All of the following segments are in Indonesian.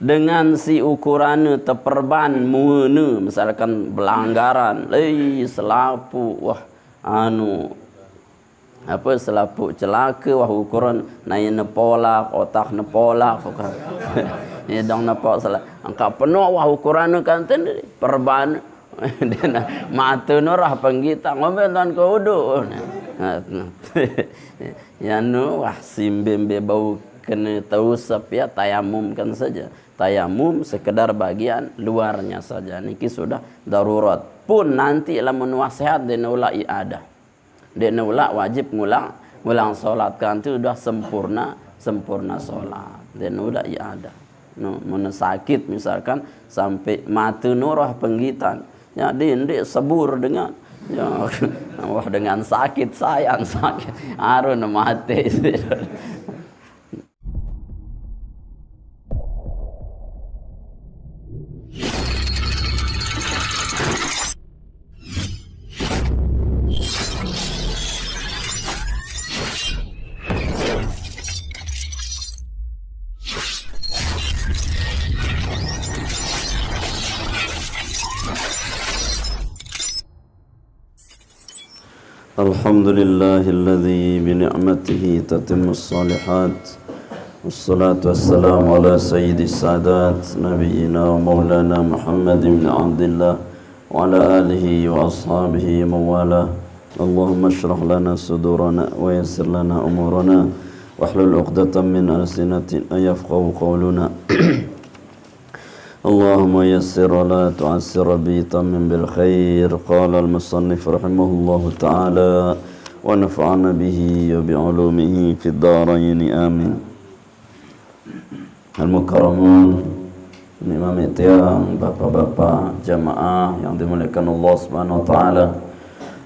dengan si ukuran terperban muana misalkan pelanggaran selapu wah selaput celaka wah ukuran naik nepolak otak nepolak ni dong napak salah angka penuh wah ukuran kan perban dia mata norah penggita ngomel tuan kau uduk ya nu wah simbembe bau kena tausap ya tayamum kan saja tayamum sekedar bagian luarnya saja niki sudah darurat pun nanti lamun wasihat dia nolak iadah dia nolak wajib ngulang solat kan itu sudah sempurna solat dia nolak iadah mun sakit misalkan sampai mata norah penggitan ya dia sabur dengan ya wah dengan sakit sayang sakit arun mati Alhamdulillahilladzi bini'matihi tatimmus salihat wassalatu wassalamu ala sayyidis sadat nabiyyina wa maulana Muhammad ibn Abdillah wa ala alihi wa ashabihi mawala Allahumma shrah lana sudurana wa yassir lana umurana wahlul 'uqdatam min alsinatina yafqahu qawluna Allahumma yassir wa la tu'assir bi tammin bil khair qala al musannif rahimahullahu ta'ala wa nafa'ana bihi wa bi 'ulumihi fid dharain amin. Al mukarramun imam tiang bapak-bapak jamaah yang dimuliakan Allah Subhanahu wa taala.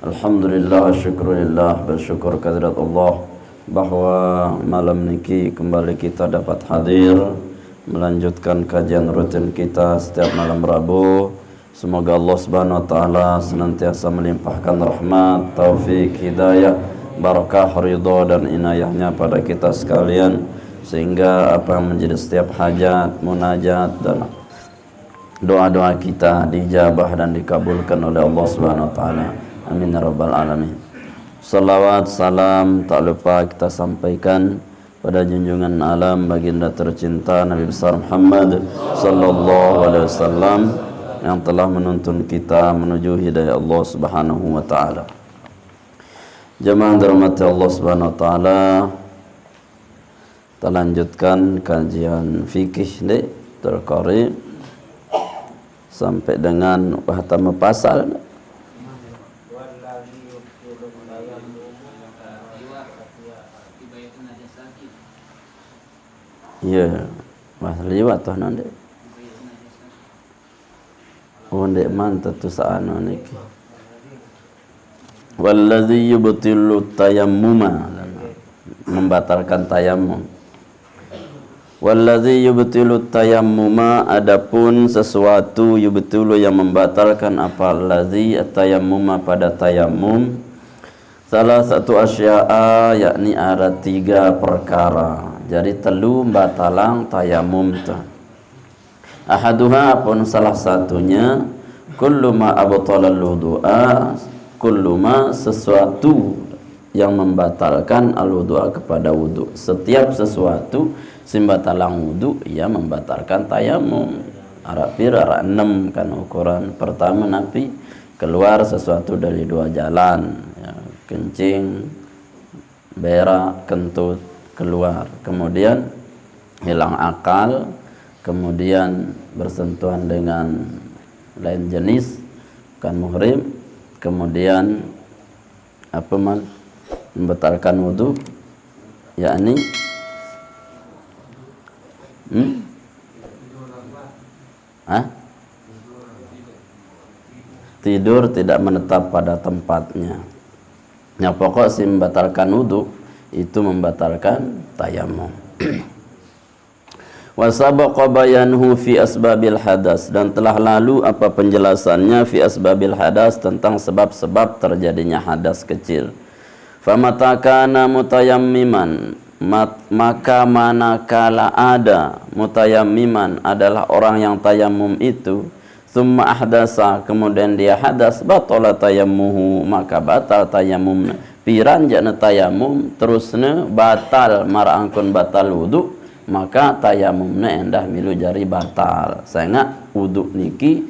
Alhamdulillah syukurillah bersyukur kehadirat Allah bahwa malam niki kembali kita dapat hadir melanjutkan kajian rutin kita setiap malam Rabu. Semoga Allah Subhanahu wa taala senantiasa melimpahkan rahmat, taufik, hidayah, barakah, ridha dan inayahnya pada kita sekalian sehingga apa yang menjadi setiap hajat, munajat dan doa-doa kita dijabah dan dikabulkan oleh Allah Subhanahu wa taala. Amin ya rabbal alamin. Salawat salam tak lupa kita sampaikan pada junjungan alam baginda tercinta Nabi besar Muhammad sallallahu alaihi wasallam yang telah menuntun kita menuju hidayah Allah Subhanahu wa taala. Jemaah dirahmati Allah Subhanahu wa taala, kita lanjutkan kajian fikih ni terqari sampai dengan khatam pasal. Ya, masih liwat tuh nanti. Ondek mantap tu saano niki. Wallazi yubtilu tayammuma, membatalkan tayammum. Wallazi yubtilu tayammuma, adapun sesuatu yubtilu yang membatalkan apa allazi tayammuma pada tayammum. Salah satu asya'a yakni ada 3 perkara. Jadi telu batalang tayamum tu. Ahaduha pun salah satunya kullu ma abtalal wudu'a, kullu ma sesuatu yang membatalkan al-wudu'a kepada wudu. Setiap sesuatu simbatalang wudu ia membatalkan tayamum. Arak pir arak 6 kan ukuran. Pertama nabi keluar sesuatu dari 2 jalan. Ya, kencing, berak, kentut keluar. Kemudian hilang akal, kemudian bersentuhan dengan lain jenis kan muhrim, kemudian membatalkan wudu yakni tidur tidak menetap pada tempatnya. Yang pokok si membatalkan wudu itu membatalkan tayamum. Wa sabaqa bayanuhu fi asbabil hadas, dan telah lalu apa penjelasannya fi asbabil hadas tentang sebab-sebab terjadinya hadas kecil. Famata kana mutayammiman, maka manakala ada mutayammiman adalah orang yang tayamum itu, summa ahdasa kemudian dia hadas, batala tayammuhu maka batal tayamumna. Piranjana tayamum terusna batal marangkun batal wudu, maka tayamumna endah milu jari batal. Sehingga wudu niki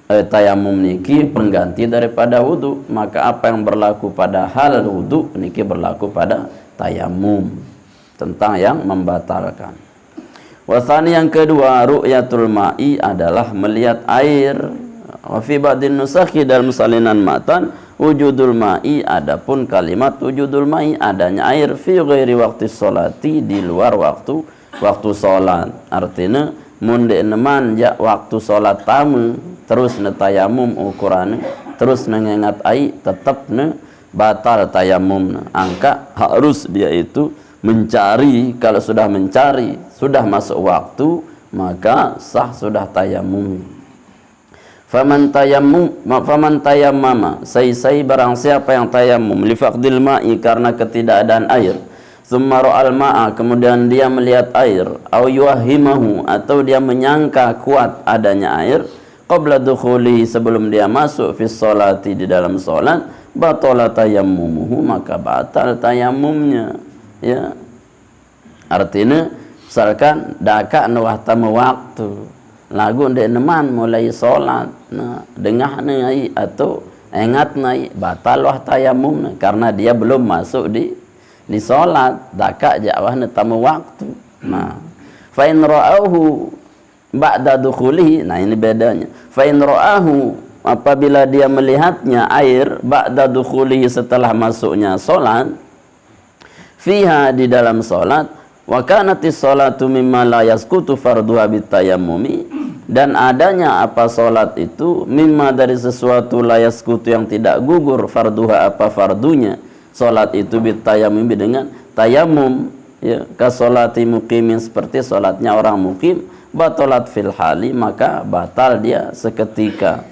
tayamum niki pengganti daripada wudu, maka apa yang berlaku pada hal wudu niki berlaku pada tayamum, tentang yang membatalkan. Wasani yang kedua, ru'yatul ma'i adalah melihat air. Wa fi ba'din nusakhi dalam salinan matan wujudul ma'i, adapun kalimat wujudul ma'i adanya air fi ghairi waqti sholati, di luar waktu salat. Artinya mun neman ja waktu salat tamu terus ne tayamum ukuran terus mengingat air, tetap ne batal tayamum. Angka harus dia itu mencari, kalau sudah mencari sudah masuk waktu maka sah sudah tayamum. Faman tayammama sai barang siapa yang tayamum li faqdil ma'i karena ketidakadaan air, summa ra'al ma'a kemudian dia melihat air, au yuwahimahu atau dia menyangka kuat adanya air, qabla dukhuli sebelum dia masuk fi sholati di dalam salat, batala tayammumuhu maka batal tayamumnya. Ya, artinya misalkan daka nuwahtamu waktu lagu ndek neman mulai sholat, nah dengah nai atau ingat nai batal wah tayamum karena dia belum masuk di sholat, daka jawah netamu waktu. Nah fa in ra'ahu ba'da dukhulihi, nah ini bedanya. Fa in ra'ahu apabila dia melihatnya air ba'da dukhulihi setelah masuknya sholat, fiha di dalam salat, wa kanatis salatu mimma la yasqutu farduha bitayammumi, dan adanya apa salat itu mimma dari sesuatu la yasqutu yang tidak gugur farduha apa fardunya salat itu bitayammumi dengan tayamum, ya ka salati muqimin seperti salatnya orang mukim, batalat fil hali maka batal dia seketika.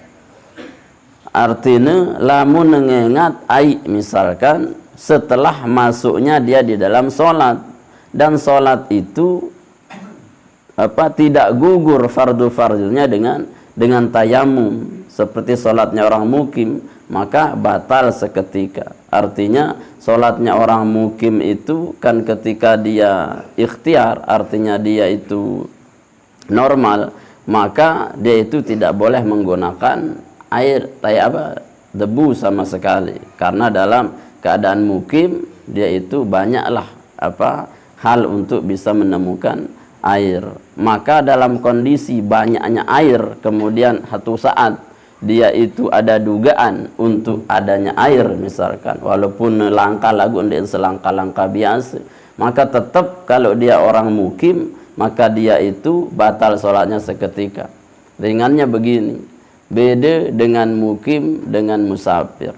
Artinya lamun mengingat ai misalkan setelah masuknya dia di dalam sholat, dan sholat itu tidak gugur fardu-fardunya dengan tayamum seperti sholatnya orang mukim, maka batal seketika. Artinya sholatnya orang mukim itu kan ketika dia ikhtiar, artinya dia itu normal, maka dia itu tidak boleh menggunakan air debu sama sekali, karena dalam keadaan mukim dia itu banyaklah hal untuk bisa menemukan air. Maka dalam kondisi banyaknya air, kemudian satu saat dia itu ada dugaan untuk adanya air misalkan, walaupun langkah lagu dan selangkah-langkah biasa, maka tetap kalau dia orang mukim maka dia itu batal sholatnya seketika. Ringannya begini, beda dengan mukim dengan musafir.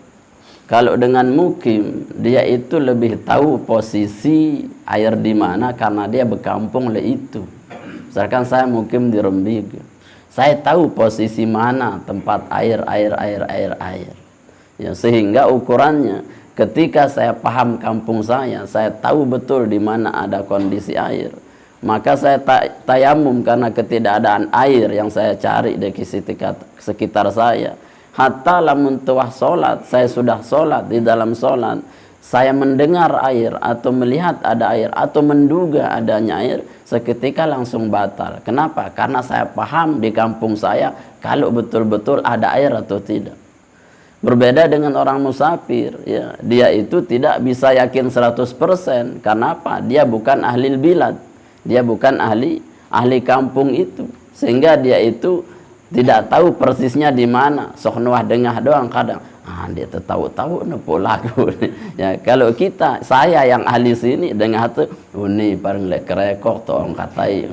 Kalau dengan mukim, dia itu lebih tahu posisi air di mana karena dia berkampung le itu. Misalkan saya mukim di Rembig, saya tahu posisi mana tempat air. Ya, sehingga ukurannya ketika saya paham kampung saya tahu betul di mana ada kondisi air. Maka saya tayamum karena ketidakadaan air yang saya cari di sekitar saya. Hatta lamun tuah sholat, saya sudah sholat, di dalam sholat saya mendengar air atau melihat ada air atau menduga adanya air, seketika langsung batal. Kenapa? Karena saya paham di kampung saya kalau betul-betul ada air atau tidak. Berbeda dengan orang musafir, ya, dia itu tidak bisa yakin 100%. Karena apa? Dia bukan ahli bilad, dia bukan ahli kampung itu, sehingga dia itu tidak tahu persisnya di mana. Sok nuah dengah doang kadang. Dia tahu nepo lagu. Ya, kalau saya yang ahli sini dengah tuh, ini paling lek kerekok tuh orang katai.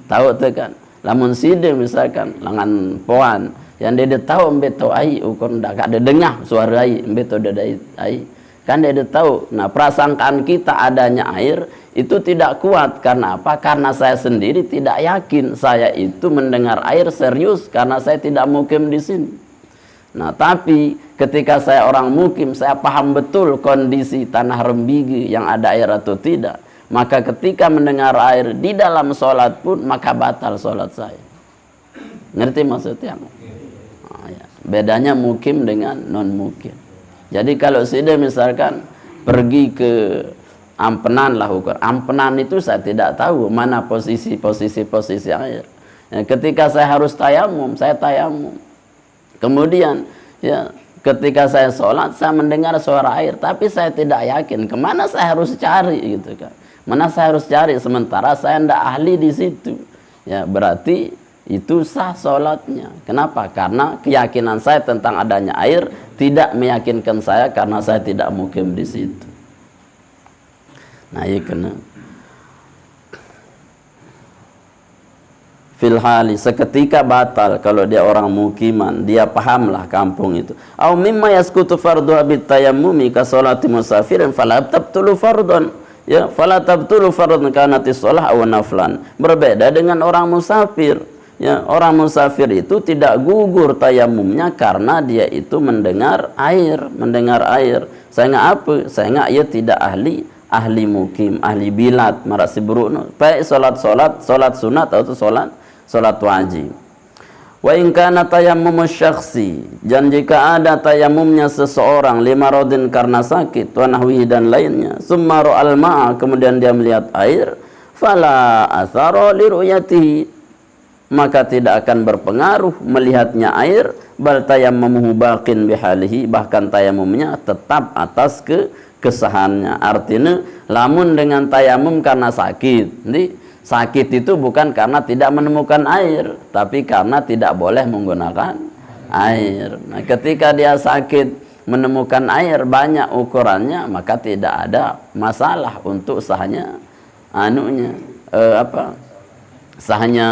Tahu tuh kan. Lamun side misalkan langan poan, yang dia tahu embe tahu ai ukur ndak ada dengah suara ai embe tahu ada ai. Kan dia tahu. Nah, prasangkaan kita adanya air itu tidak kuat. Karena apa? Karena saya sendiri tidak yakin saya itu mendengar air serius karena saya tidak mukim di sini. Nah, tapi ketika saya orang mukim, saya paham betul kondisi tanah Rembigi yang ada air atau tidak. maka ketika mendengar air di dalam sholat pun maka batal sholat saya. Ngerti maksudnya? Ya. Bedanya mukim dengan non mukim. Jadi kalau sudah misalkan pergi ke ampenan lah ukur. Ampenan itu saya tidak tahu mana posisi air. Ya, ketika saya harus tayamum, saya tayamum. Kemudian ya ketika saya sholat, saya mendengar suara air, tapi saya tidak yakin kemana saya harus cari gitu kan. Mana saya harus cari sementara saya tidak ahli di situ. Ya berarti itu sah sholatnya. Kenapa? Karena keyakinan saya tentang adanya air tidak meyakinkan saya karena saya tidak mukim di situ. Nah, iya kena. Filhali seketika batal kalau dia orang mukiman, dia pahamlah kampung itu. Au mimma yaskutu fardu bit tayammumi ka sholati musafirin fala tabtulu fardun. Ya, fala tabtulu fardun kanati shalah aw naflan. Berbeda dengan orang musafir. Ya, orang musafir itu tidak gugur tayamumnya karena dia itu mendengar air. Saya nggak apa? Saya nggak ia tidak ahli mukim, ahli bilat, marasi buruk. Baik solat sunat atau solat wajib. Wa in kana tayammumu syakhsi, dan jika ada tayamumnya seseorang lima rodin karena sakit, wa nahwihi dan lainnya, summa ra'al ma'a, kemudian dia melihat air, fala athara li ru'yatihi, maka tidak akan berpengaruh melihatnya air, bal tayammumu baqin bihalihi, bahkan tayamumnya tetap atas kesahannya. Artinya lamun dengan tayamum karena sakit. Jadi sakit itu bukan karena tidak menemukan air, tapi karena tidak boleh menggunakan air. Nah, ketika dia sakit menemukan air banyak ukurannya, maka tidak ada masalah untuk sahnya sahnya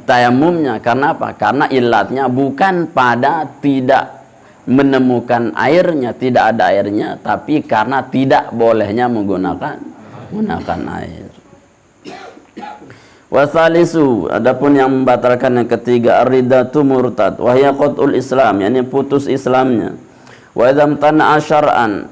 tayamumnya. Karena apa? Karena ilatnya bukan pada tidak menemukan airnya, tidak ada airnya, tapi karena tidak bolehnya menggunakan air. Wasalisu, adapun yang membatalkan yang ketiga, ar-riddatu murtad wa hiya qat'ul Islam, yakni putus Islamnya. Wa idzam tana'a syar'an,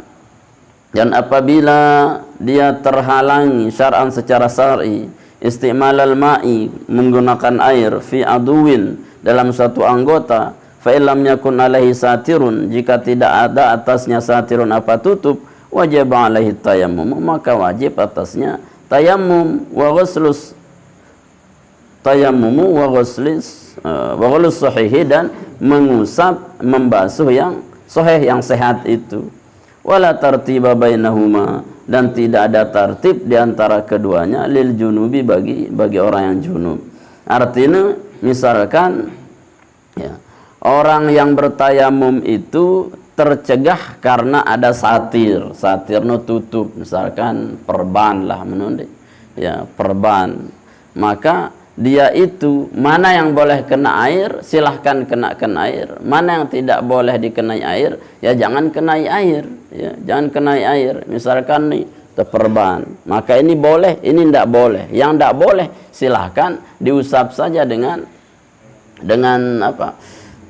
dan apabila dia terhalangi syar'an secara syar'i, istimalal ma'i, menggunakan air, fi aduwin, dalam satu anggota, fa illam yakun alaihi satirun, jika tidak ada atasnya satirun apa tutup, wajib alaihi tayammum, maka wajib atasnya tayammum wa ghuslus sahihi, dan mengusap, membasuh yang sahih, yang sehat itu. Wala tartiba bainahuma, dan tidak ada tartib di antara keduanya, lil junubi, bagi orang yang junub. Artinya misalkan ya, orang yang bertayamum itu tercegah karena ada satirnya tutup, misalkan perban lah menundik ya, perban, maka dia itu mana yang boleh kena air silahkan kenakan air, mana yang tidak boleh dikenai air ya jangan kenai air, ya jangan kenai air. Misalkan nih perban, maka ini boleh, ini tidak boleh. Yang tidak boleh silahkan diusap saja dengan apa,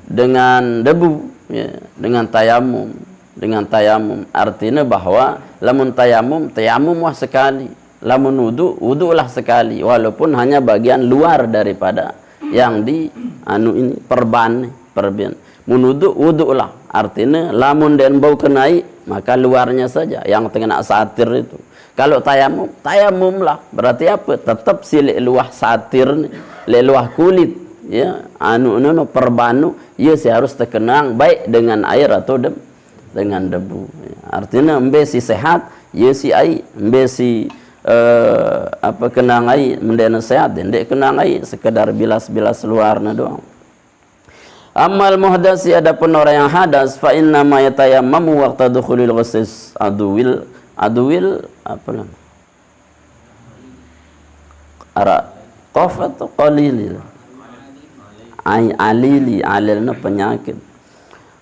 dengan debu ya, dengan tayamum. Artinya bahwa lamun tayamum wah sekali, lamun wudu lah sekali, walaupun hanya bagian luar daripada yang di ini perban. Wudu lah, artinya lamun dan bau kenai maka luarnya saja yang kena satir itu. Kalau tayamum lah, berarti apa? Tetap si luah satir, luah kulit ya, perbanu ya harus terkenang baik dengan air atau dengan debu. Artinya mbesi sehat ya si air, mbesi kenang air mendena sehat, ndek kenang air sekedar bilas luarnya doang. Amal muhdasi, adapun orang yang hadas, fa inna ma yatayammamu waqta dukhulil ghusus aduwil apa namanya? Qaf atau qalil. Alilna penyakit.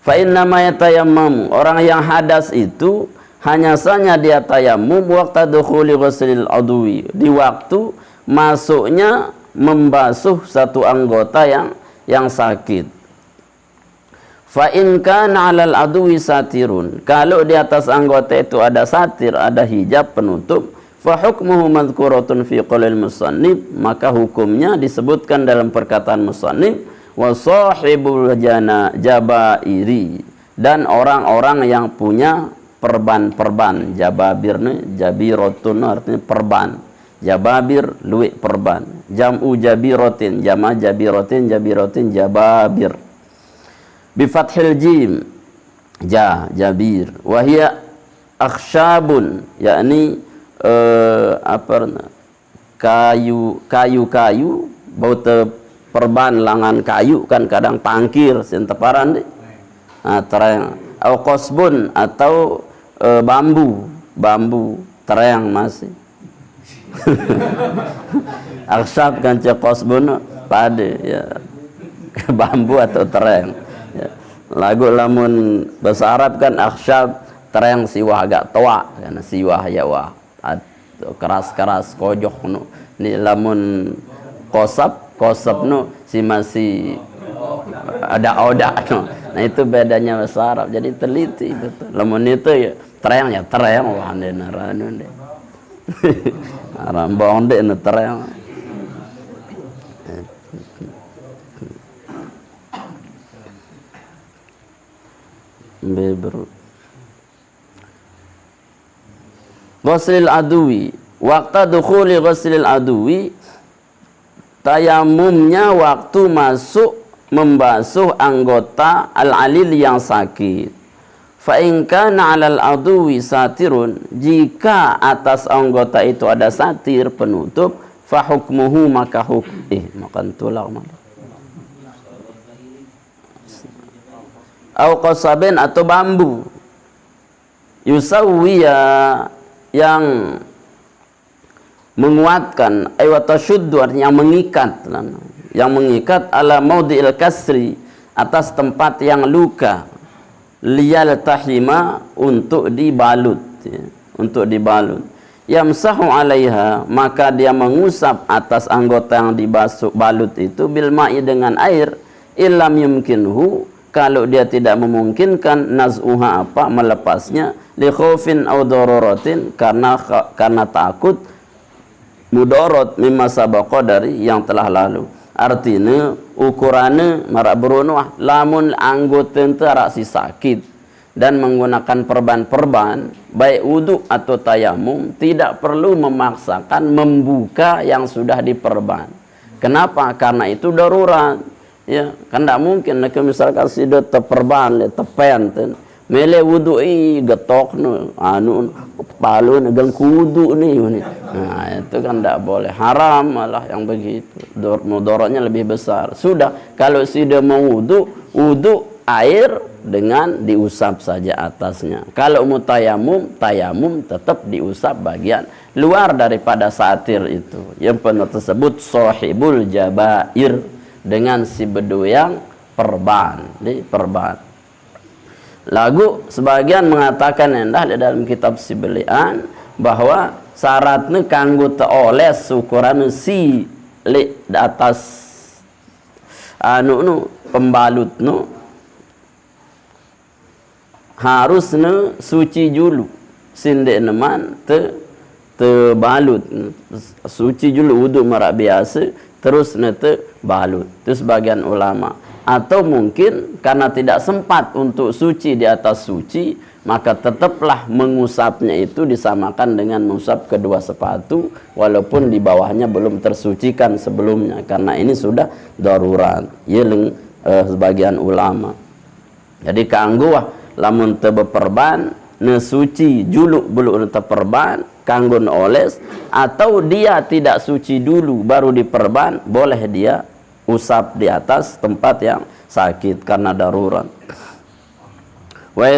Fa inna ma yatayammamu, orang yang hadas itu hanya saja dia tayamum waqta dukhuli ghuslil adwi, di waktu masuknya membasuh satu anggota yang sakit. Fa in kana 'alal adwi satirun, kalau di atas anggota itu ada satir, ada hijab penutup, fa hukmuhu madhkuratun fi qaulil musannif, maka hukumnya disebutkan dalam perkataan musannif, wa sahibul jabairi, dan orang-orang yang punya perban-perban. Jababir ni jabirotun artinya perban, jababir luik perban, jam'u jabiratin, jama jabiratin, jabiratin jababir, bi fathil jim jabir, wa hiya akhsyabun, yakni kayu bau perban langan kayu kan kadang pangkir senteparan deh. Terang au qasbun atau bambu terang masih. Aksyab kan qasbun pada ya bambu atau terang ya. Lagu lamun bahasa Arab kan aksyab terang siwah agak tua karena siwah ya wah keras-keras kojok nu ni lamun kosab nu si masih ada oda nu. Nah itu bedanya bahasa Arab, jadi teliti betul. Lamun itu ya terang wah dena ranu deh. Rambong deh nu terang. Beber ghuslil adwi, waktu dukhuli ghuslil adwi, tayamumnya waktu masuk membasuh anggota al-alil yang sakit. Fa in kana 'alal adwi satirun, jika atas anggota itu ada satir penutup, fa hukmuhu, maka makan tulak mana. Au qasabin atau bambu, yusawwiya, yang menguatkan, aywatasuddu artinya yang mengikat ala maudhi'il kasri, atas tempat yang luka, liyal tahima, untuk dibalut ya, untuk dibalut. Yamsahu 'alaiha, maka dia mengusap atas anggota yang dibasuh balut itu bil ma'i, dengan air, illam yumkinhu, kalau dia tidak memungkinkan, naz'uha melepasnya, li khaufin aw daruratin, karena takut mudarat mimma sabaqa, dari yang telah lalu. Artinya ukurannya marak berunuh, lamun anggota itu si sakit dan menggunakan perban-perban baik wudu atau tayamum, tidak perlu memaksakan membuka yang sudah diperban. Kenapa? Karena itu darurat. Ya, kan tidak mungkin nak misalkan sudah terperban tepen mele wudu getok nu anu palu negang kudu nih. Nah itu kan tidak boleh, haram malah yang begitu, mudaratnya lebih besar. Sudah kalau sudah mau wudu air dengan diusap saja atasnya. Kalau mau tayamum tetap diusap bagian luar daripada satir itu, yang pernah tersebut sahibul jabair, dengan si bedu yang perban. Lagu sebagian mengatakan endah di dalam kitab Sibelian bahwa syaratnya kanggo teoles ukuran si di atas pembalut harusnya suci dulu, sindek neman balut suci dulu wudu marak biasa, terus nete balut. Itu sebagian ulama. Atau mungkin karena tidak sempat untuk suci di atas suci, maka tetaplah mengusapnya itu disamakan dengan mengusap kedua sepatu, walaupun di bawahnya belum tersucikan sebelumnya, karena ini sudah darurat. Yeling sebagian ulama. Jadi kanggo lamun teu beperban nesuci juluk belum terperban kanggo oles, atau dia tidak suci dulu baru diperban, boleh dia usap di atas tempat yang sakit karena darurat. Wa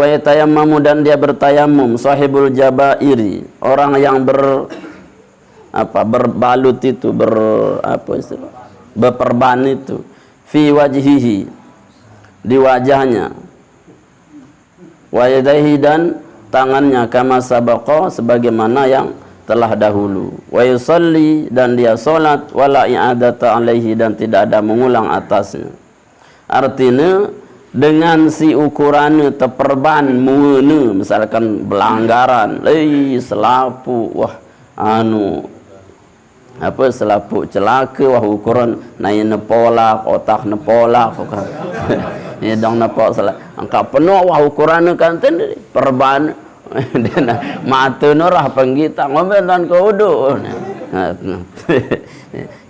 yatayammamu, dan dia bertayamum, sahibul jabairi, orang yang berbalut itu, berperban itu, fi wajhihi, di wajahnya, wa yadayhi, dan tangannya, kama sabaqa, sebagaimana yang telah dahulu, wa yusalli, dan dia salat, wala i'adata alaihi, dan tidak ada mengulang atasnya. Artinya dengan si ukuran teperban muna misalkan pelanggaran selapu wah selapu celaka wah ukuran naik nepolak otak nepolak ya dong nepok salah angka penuh wah ukuran kan perban mata norah penggita ngobentan ke udu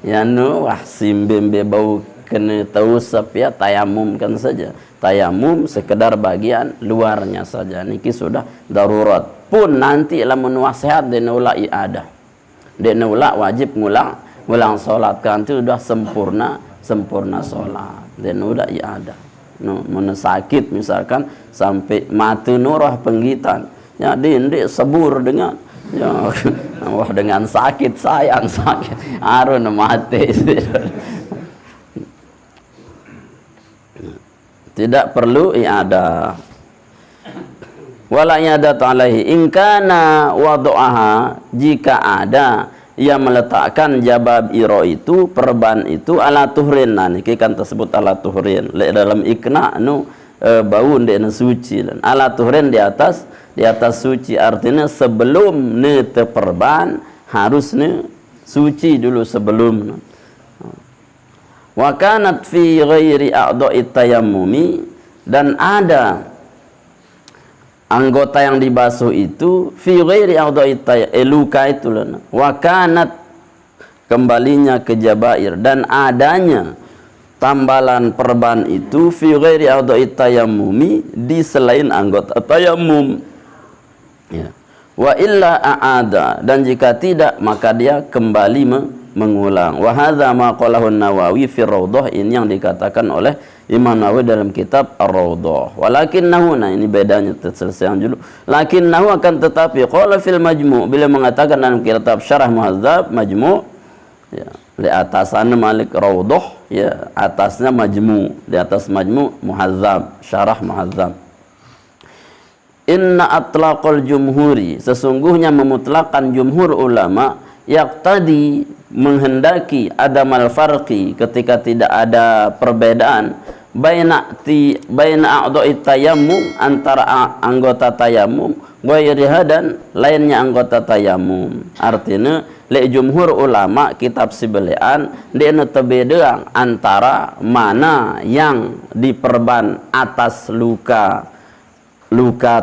ya wah simbembe bau kena tausap ya tayamumkan saja. Tayamum sekedar bagian luarnya saja. Niki sudah darurat. Pun nanti lamun wasihat dena ulah iadah. Dena ulah wajib ngulang salat kan itu sudah sempurna salat. Dena ulah iadah. Mun sakit misalkan sampai mati nurah penggitan. Ya dindik sebur dengan ya wah dengan sakit sayang sakit arun mati. Tidak perlu i'adah. Wala i'adat alaihi in kana wadu'aha, jika ada yang meletakkan jababiro itu perban itu ala tuhrin. Nah niki kan tersebut ala tuhrin dalam ikna bau ndekna suci lan ala tuhrin di atas suci, artinya sebelum ne perban harus ne suci dulu sebelum. Wa kanat fi ghairi a'dha'i tayammumi, dan ada anggota yang dibasuh itu fi ghairi a'dha'i luka itu lana. Wa kanat kembalinya ke jabair, dan adanya tambalan perban itu fi ghairi a'dha'i tayammumi di selain anggota tayammum. Ya. Wa illa a'ada, dan jika tidak maka dia kembali mengulang. Wa hadza ma qalahu an-Nawawi fi Raudhah, ini yang dikatakan oleh Imam Nawawi dalam kitab Ar-Raudhah. Walakinnahu, nah ini bedanya selesai dulu. Lakinnahu, akan tetapi qala fil Majmu', bila mengatakan dalam kitab Syarah Muhadzab Majmu', ya, di atasannya Malik Raudhah, ya, atasnya Majmu', di atas Majmu' Muhadzab, Syarah Muhadzab. Inna atlaqal jumhuri, sesungguhnya memutlakan jumhur ulama, yaqtadi, menghendaki adamal farqi, ketika tidak ada perbedaan baina a'dha'i tayammum, antara anggota tayammum ghairiha, dan lainnya anggota tayammum. Artinya le jumhur ulama kitab sibelian dia tebedeang antara mana yang diperban atas luka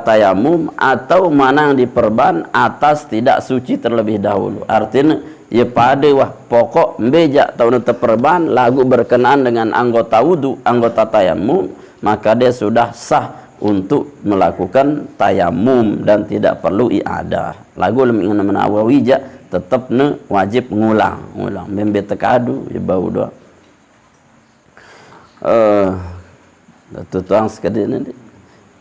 tayamum atau mana yang diperban atas tidak suci terlebih dahulu. Artinya ya pada wah pokok mbejak tahun terperban lagu berkenaan dengan anggota wudu, anggota tayamum, maka dia sudah sah untuk melakukan tayamum dan tidak perlu i'adah. Lagu dengan Nawawi tetap wajib ngulang membe tekadu ya bau doa. Tutuang sekali nanti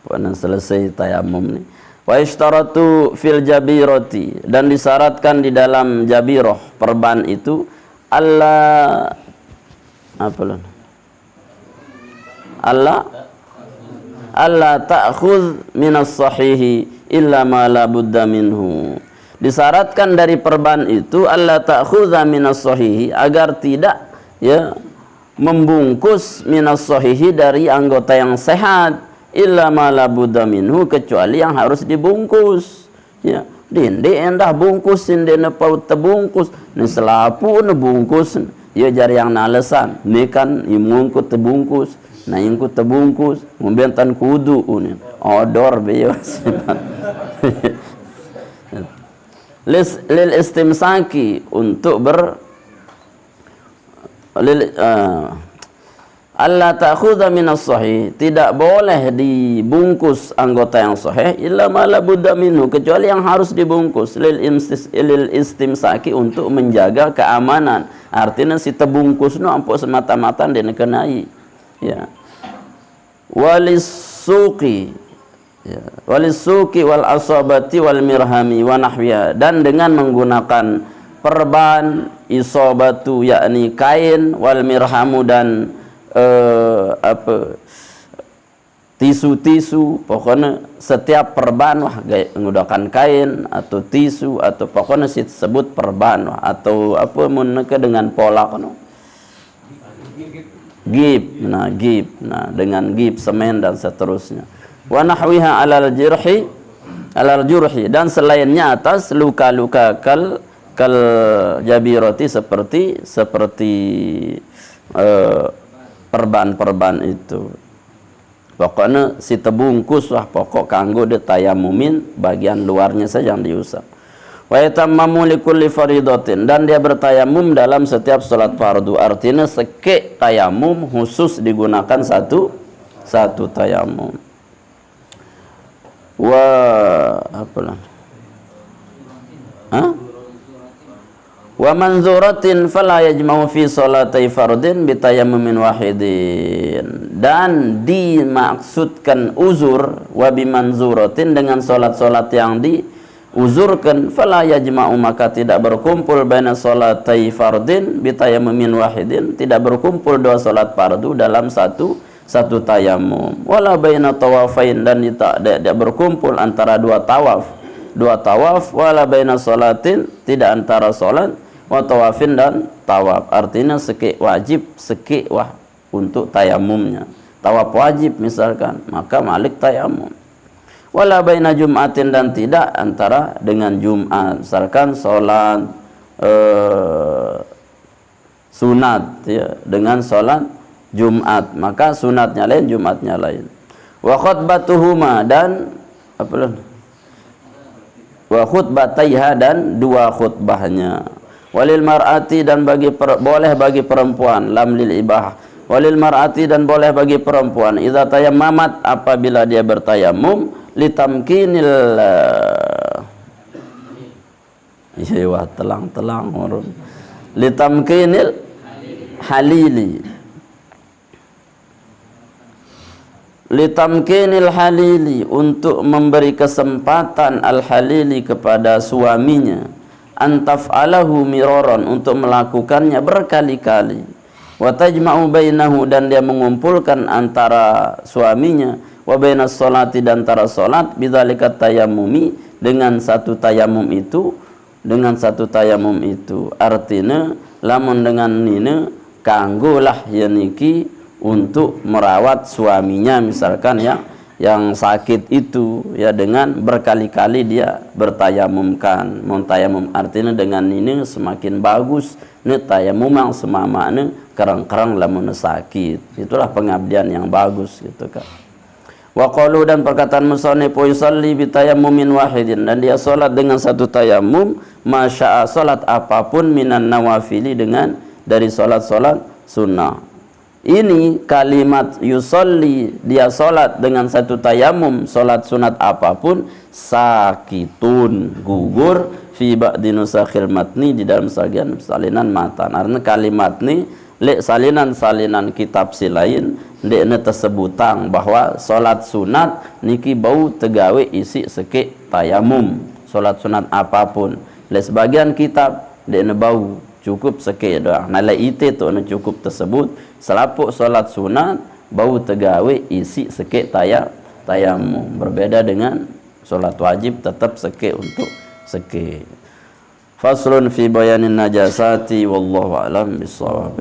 pada selesai tayamum ni. Wa ishtaratu fil jabirati, dan disyaratkan di dalam jabiroh perban itu Allah ta'khudh minas sahihi illa ma la budda minhu. Disyaratkan dari perban itu Allah ta'khudha minas sahihi, agar tidak ya membungkus minas sahihi dari anggota yang sehat, illa ma la budda minhu, kecuali yang harus dibungkus. Ya, dinde endah bungkus dinde nepau tebungkus, ni selapu nebungkus, ya jari yang nalesan, ni kan imungku tebungkus, na ingku tebungkus, membentan kudu ni. Odor bebas. Lil istimsaki, untuk Allah ta'khudha minas sahih, tidak boleh dibungkus anggota yang sahih illa ma la budda minhu, kecuali yang harus dibungkus. Lil istimsaki, untuk menjaga keamanan. Artinya si tebungkus no ampuk semata-mata dia kenai. Ya. Walisuqi, ya. Walisuqi wal asabati wal mirhami wa nahwiha, dan dengan menggunakan perban, isabatu yakni kain, wal mirhamu, dan tisu-tisu, pokoknya setiap perban wah menggunakan kain atau tisu atau pokoknya disebut perban wah, atau apa meneka dengan pola kono gib, dengan gib, semen dan seterusnya. Wa nahwiha alal jurhi, dan selainnya atas luka-luka kal jabirati, seperti perban itu. Pokoknya si tebungkus lah pokok kanggo de tayamumin, bagian luarnya saja yang diusap. Wa yatammamu likulli faridatin, dan dia bertayamum dalam setiap salat fardu. Artinya seke tayamum khusus digunakan satu tayamum. Wa apalah? Wa manzuratin fala yajma'u fi salatai fardin bi tayammumin wahidin, dan dimaksudkan uzur wa bi manzuratin, dengan salat-salat yang diuzurkan, fala yajma'u, maka tidak berkumpul baina salatai fardin bi tayammumin wahidin, tidak berkumpul dua salat fardu dalam satu tayamum. Wala baina tawafain, dan tidak berkumpul antara dua tawaf, wala baina salatin, tidak antara salat, wa tawafin, dan tawaf. Artinya seki wajib, seki untuk tayamumnya. Tawaf wajib misalkan, maka malik tayamum. Wala baina jum'atin, dan tidak antara dengan Jumat, misalkan salat sunat ya, dengan salat Jumat, maka sunatnya lain, Jumatnya lain. Wa khutbatuhuma, dan wa khutbataiha, dan dua khutbahnya. Walil mar'ati, dan boleh bagi perempuan, lam lil ibahah. Walil mar'ati, dan boleh bagi perempuan, idza tayammamat, apabila dia bertayamum, litamkinil telang litamkinil halili, litamkinil halili, untuk memberi kesempatan al-halili kepada suaminya, antaf'alahu miraran, untuk melakukannya berkali-kali, wa tajma'u bainahu, dan dia mengumpulkan antara suaminya, wa bainas salati, dan antara salat, bidzalika tayammumi, dengan satu tayamum itu, artinya lamun dengan nina kanggolah yaniki untuk merawat suaminya, misalkan yang sakit itu ya, dengan berkali-kali dia bertayamumkan. Muntayamum artinya dengan ini semakin bagus ne tayamum yang semamane kerang-kerang lamun sakit. Itulah pengabdian yang bagus gitu kan. Wa qalu, dan perkataan musannif, yusalli bi tayammumin wahidin, dan dia salat dengan satu tayamum, masya'a, salat apapun, minan nawafili, dengan dari salat-salat sunnah. Ini kalimat yusolli, dia solat dengan satu tayamum, solat sunat apapun, sakitun, gugur, fi ba'di nusakhil matni, di dalam sebagian salinan matan. Artinya kalimat ini lek salinan kitab si lain ndekne tersebutang bahwa solat sunat niki bau tegawe isi seke tayamum, solat sunat apapun. Lek sebagian kitab ndekne bau cukup seke doang. Nalai ite tu cukup tersebut selapuk solat sunat bau tegawe isi seke tayamum. Berbeda dengan solat wajib tetap seke untuk seke. Faslun fi bayanin najasati wallahu a'lam bissawab.